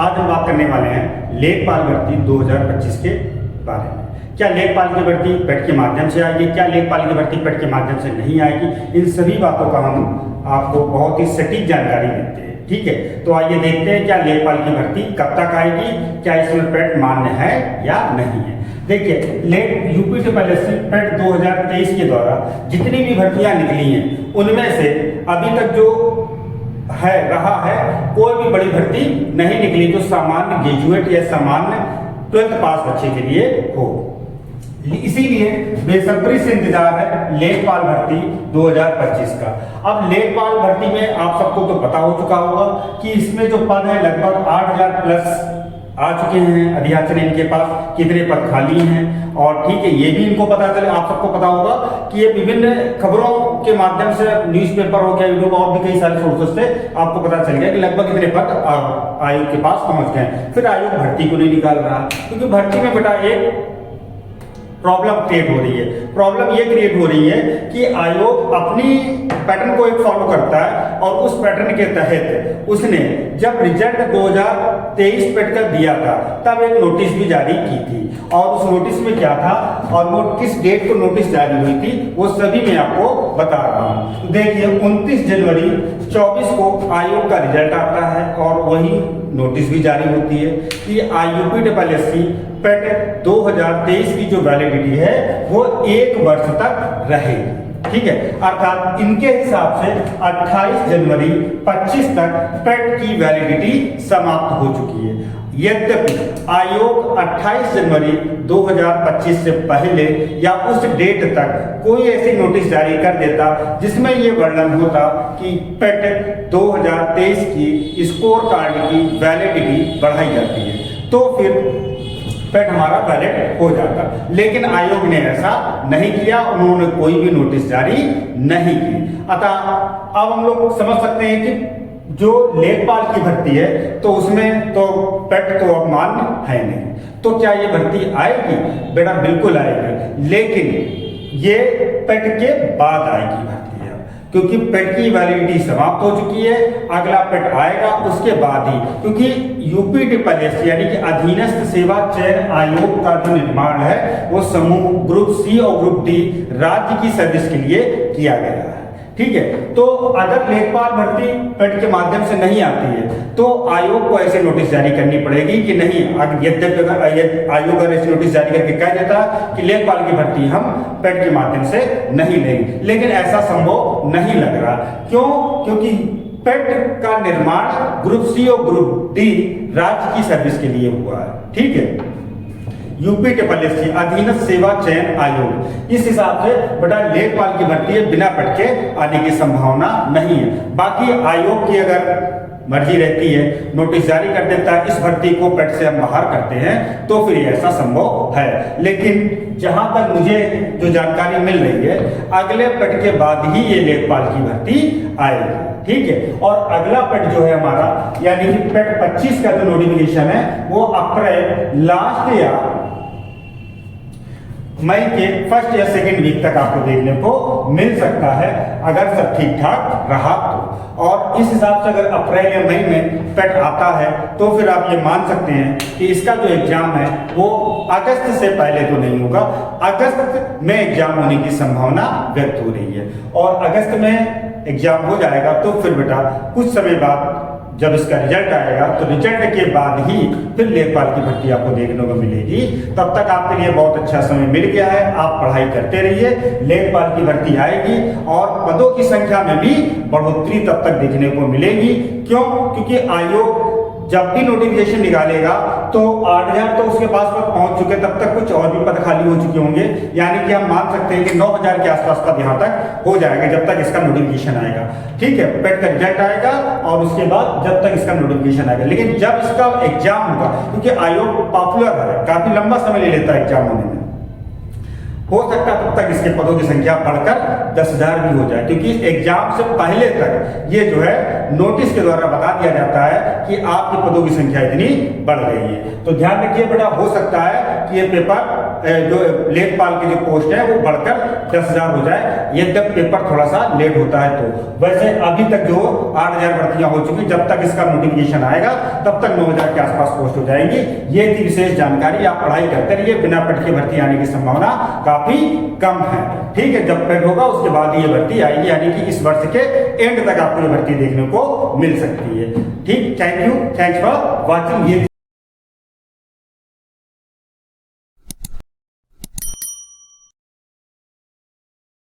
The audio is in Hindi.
आज हम बात करने वाले हैं लेखपाल भर्ती 2025 के बारे में। क्या लेखपाल की भर्ती पेट के माध्यम से आएगी, क्या लेखपाल की भर्ती पेट के माध्यम से नहीं आएगी, इन सभी बातों का हम आपको बहुत ही सटीक जानकारी देते हैं। ठीक है, तो आइए देखते हैं क्या लेखपाल की भर्ती कब तक आएगी, क्या इसमें पेट मान्य है या नहीं है। देखिए, यूपी ट्रिपल एससी पेट 2023 के द्वारा जितनी भी भर्तियां निकली हैं उनमें से अभी तक जो रहा है कोई भी बड़ी भर्ती नहीं निकली जो सामान्य ग्रेजुएट या सामान्य 12th पास बच्चे के लिए हो। इसीलिए बेसब्री से इंतजार है लेखपाल भर्ती 2025 का। अब लेखपाल भर्ती में आप सबको तो पता हो चुका होगा कि इसमें जो पद है लगभग 8000 प्लस आ चुके हैं। अध्याचन इनके पास कितने पद खाली हैं, और ठीक है ये भी इनको पता चले, आप सबको पता होगा कि ये विभिन्न खबरों के माध्यम से न्यूज़पेपर हो गया, यूट्यूब और भी कई सारे सोर्सेस से आपको पता चल गया कि लगभग इतने पद आयोग के पास पहुंच गए। फिर आयोग भर्ती को नहीं निकाल रहा, क्योंकि भर्ती में बेटा एक प्रॉब्लम क्रिएट हो रही है। प्रॉब्लम ये क्रिएट हो रही है कि आयोग अपनी पैटर्न को एक फॉलो करता है, और उस पैटर्न के तहत उसने जब रिजल्ट 2023 पेट का दिया था तब एक नोटिस भी जारी की थी, और उस नोटिस में क्या था और वो किस डेट को नोटिस जारी हुई थी वो सभी मैं आपको बता रहा हूँ। तो देखिए 29 जनवरी 24 को आयोग का रिजल्ट आता है, और वही नोटिस भी जारी होती है कि यूपी ट्रिपल एससी पेट 2023 की जो वैलिडिटी है वो 1 वर्ष तक रहेगी। ठीक है, अर्थात इनके हिसाब से 28 जनवरी 25 तक पेट की वैलिडिटी समाप्त हो चुकी है। यद्यपि आयोग 28 जनवरी 2025 से पहले या उस डेट तक कोई ऐसी नोटिस जारी कर देता जिसमें ये वर्णन होता कि पेट 2023 की स्कोर कार्ड की वैलिडिटी बढ़ाई जाती है, तो फिर पेट हमारा वैलिड हो जाता। लेकिन आयोग ने ऐसा नहीं किया, उन्होंने कोई भी नोटिस जारी नहीं की। अतः अब हम लोग समझ सकते हैं कि जो लेखपाल की भर्ती है तो उसमें तो पेट तो अब मान्य है नहीं। तो क्या ये भर्ती आएगी? बेटा बिल्कुल आएगी, लेकिन ये पेट के बाद आएगी भर्ती, क्योंकि पेट की वैलिडिटी समाप्त हो चुकी है। अगला पेट आएगा उसके बाद ही, क्योंकि यूपी ट्रिपल एससी यानी कि अधीनस्थ सेवा चयन आयोग का जो निर्माण है वो समूह ग्रुप सी और ग्रुप डी राज्य की सर्विस के लिए किया गया है। ठीक है, तो अगर लेखपाल भर्ती पेट के माध्यम से नहीं आती है तो आयोग को ऐसे नोटिस जारी करनी पड़ेगी कि नहीं, यद्यपि अगर आयोग अगर ऐसी नोटिस जारी करके कह देता कि लेखपाल की भर्ती हम पेट के माध्यम से नहीं लेंगे, लेकिन ऐसा संभव नहीं लग रहा। क्यों? क्योंकि पेट का निर्माण ग्रुप सी और ग्रुप डी राज्य की सर्विस के लिए हुआ है। ठीक है, यूपी ट्रिपल एससी अधीनस्थ सेवा चयन आयोग, इस हिसाब से बेटा लेखपाल की भर्ती है बिना पेट के आने की संभावना नहीं है। बाकी आयोग की अगर मर्जी रहती है, नोटिस जारी कर देता है इस भर्ती को पेट से हम बाहर करते हैं, तो फिर ऐसा संभव है। लेकिन जहां तक मुझे जो जानकारी मिल रही है अगले पेट के बाद ही ये लेखपाल की भर्ती आएगी। ठीक है, और अगला पेट जो है हमारा यानी कि पेट 25 का जो नोटिफिकेशन है वो अप्रैल लास्ट या मई के फर्स्ट या सेकेंड वीक तक आपको देखने को मिल सकता है, अगर सब ठीक ठाक रहा तो। और इस हिसाब से अगर अप्रैल या मई में पेट आता है तो फिर आप ये मान सकते हैं कि इसका जो एग्जाम है वो अगस्त से पहले तो नहीं होगा, अगस्त में एग्जाम होने की संभावना व्यक्त हो रही है। और अगस्त में एग्जाम हो जाएगा तो फिर बेटा कुछ समय बाद जब इसका रिजल्ट आएगा तो रिजल्ट के बाद ही फिर लेखपाल की भर्ती आपको देखने को मिलेगी। तब तक आपके लिए बहुत अच्छा समय मिल गया है, आप पढ़ाई करते रहिए, लेखपाल की भर्ती आएगी और पदों की संख्या में भी बढ़ोतरी तब तक देखने को मिलेगी। क्यों? क्योंकि आयोग जब भी नोटिफिकेशन निकालेगा तो 8000 तो उसके पास पद पहुंच चुके, तब तक कुछ और भी पद खाली हो चुके होंगे, यानी कि हम मान सकते हैं कि 9000 के आसपास पद यहाँ तक हो जाएंगे जब तक इसका नोटिफिकेशन आएगा। ठीक है, पेट का रिजल्ट आएगा और उसके बाद जब तक इसका नोटिफिकेशन आएगा। लेकिन जब इसका एग्जाम होगा, क्योंकि आयोग पॉपुलर है, काफी लंबा समय ले लेता है एग्जाम होने में, हो सकता है तब तक इसके पदों की संख्या बढ़कर 10,000 भी हो जाए, क्योंकि एग्जाम से पहले तक ये जो है नोटिस के द्वारा बता दिया जाता है कि आपके पदों की संख्या इतनी बढ़ गई है। तो ध्यान रखिए बेटा, हो सकता है कि ये पेपर जो लेखपाल की जो पोस्ट है वो बढ़कर 10,000 हो जाए। यद्यपि पेपर थोड़ा सा लेट होता है। तो वैसे अभी तक जो 8000 भर्तियां हो चुकी, जब तक इसका नोटिफिकेशन आएगा तब तक 9000 के आसपास पोस्ट हो जाएंगी। ये थी विशेष जानकारी। आप पढ़ाई करते रहिए, बिना पेट की भर्ती आने की संभावना काफी कम है। ठीक है, जब पेट होगा उसके बाद ये भर्ती आएगी, यानी कि इस वर्ष के एंड तक आपको ये भर्ती देखने को मिल सकती है। ठीक, thank you, thanks for watching.